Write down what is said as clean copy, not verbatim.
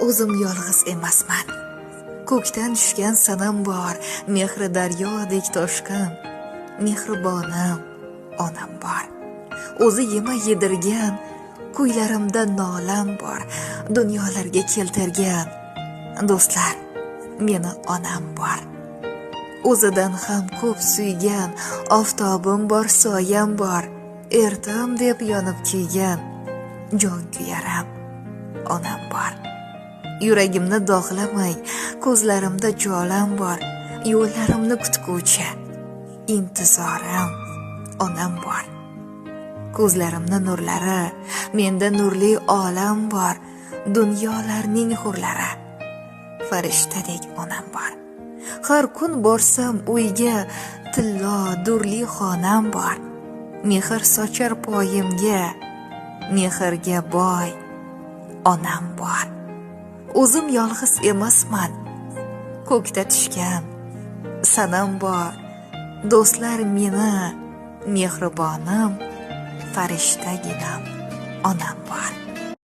o'zim yolg'iz emasman. Ko'kdan tushgan sanam bor, mehri daryodek toshqin. Mehribonim onam bor. O'zi yema yedirgan, kuylarimda nolam bor. Dunyolarga keltirgan do'stlar, meni onam bor. O'zidan ham ko'p suygan, oftobim bor, soyam bor. Ertam deb yonib kuygan jon kuyaram onam bor. Yuragimni dog'lamay, ko'zlarimda jolam bor. Yo'llarimni kutguvchi intizorim onam bor. Ko'zlarimni nurlari, menda nurli olam bor. Dunyolarning hurlari, farishtadek onam bor. Har kun borsam uyga, tillo durli xonam bor. Mehr sochar poyimga, mehrga boy onam bor. O'zim yolg'iz emasman, ko'kda tushgan sanam bor. Do'stlar, meni mehribonim, farishtaginam onam bor.